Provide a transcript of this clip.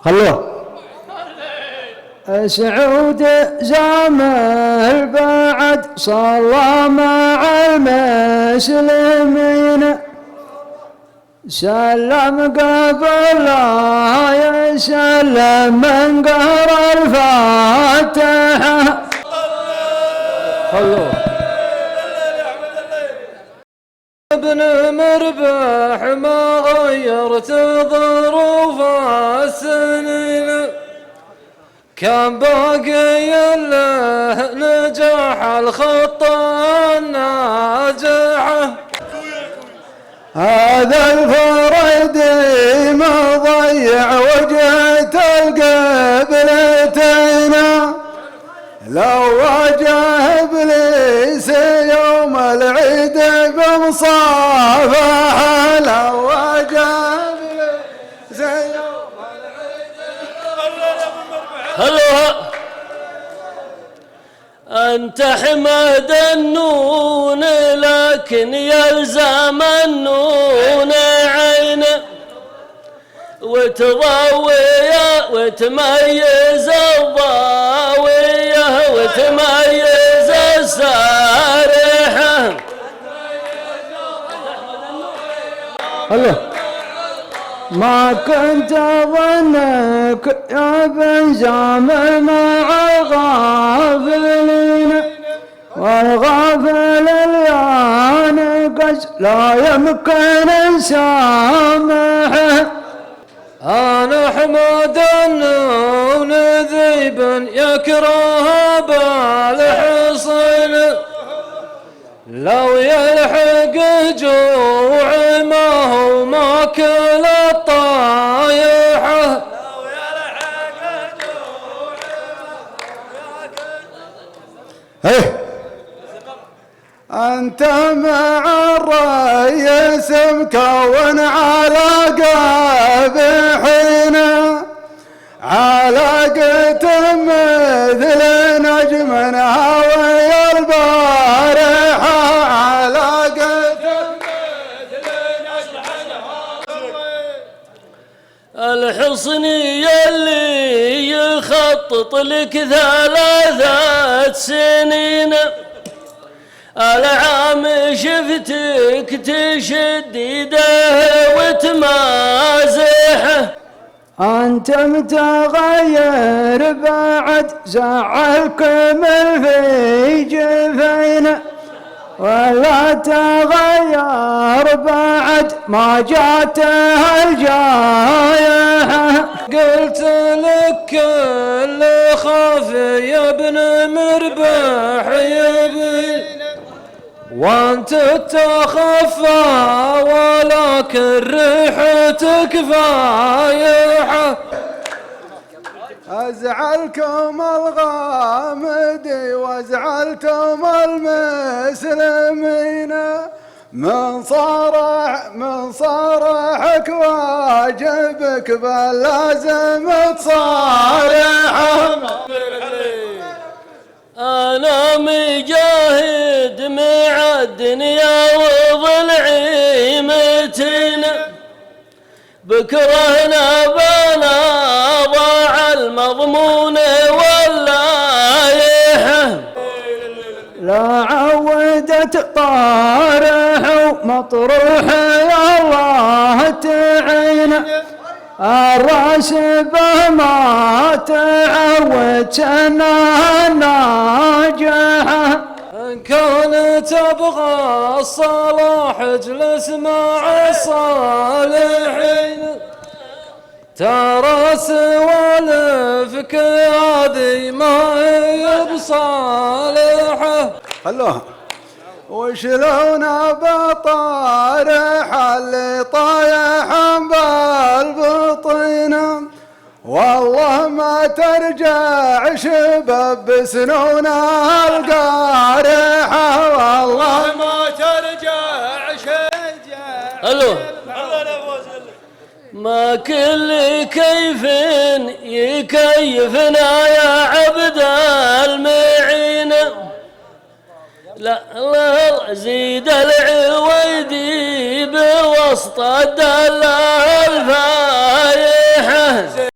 خلوه. سعود زامل بعد صلى مع المسلمين، سلم قبل لا يسلم من قرأ الفاتحة. خلوه. ابن مربح ما غيرت ظروف السنين، كان باقي له نجاح الخطة الناجحة. هذا الفرد ما ضيع وجهة القبلتين، لو واجه ابليس يوم العيد بمصافحة، لو واجه ابليس يوم العيد. هلوها أنت حمد النون لكن يلزم النون عينه، وتضوي وتميز الضاوية وتميز السارحة. الله. ما كنت أظنك يا بن زامل مع الغافلين، والغافل اليانقز لا يمكن سامحه. أنا حمد النون ذيب يكره بالحصين، لو يلحق جوع ما هو ماكل الطايحة. أنت مع الريس مكون على قابحين، علاقة مثل نجم هاوي البارحة، علاقة مثل نجم هاوي. الحصني اللي يخطط لك 3 سنين، العام شفتك تشد يده وتمازحه. أنت متغير بعد زعلك من في جفينه، ولا تغير بعد ما جاته الجايحة. قلت لك كل خافي يا ابن مربح يبي، وانت تخفى ولكن ريحتك فايحة. أزعلكم الغامدي وازعلتم المسلمين، من صرحك واجبك بل لازم تصارحه. أنا مجاهد مع الدنيا وضلعي متين، بكرهنا بنا ضاع المضمون واللايحة. لا عودت طارح ومطروح يا الله تعين، الراس بما تعود سنها ناجحة. إن كانت تبغى الصلاح اجلس مع الصالحين، ترى سوالفك هذه ما هي بصالحة. خلوها. وشلون بطارح اللي طايح بالبطين، والله ما ترجع شباب بسنونها القارحة، والله ما ترجع شجاع. الو ما كل كيف يكيفنا يا عبد المعين، لا لا زيد العويدي بوسط الدلال الفايحة.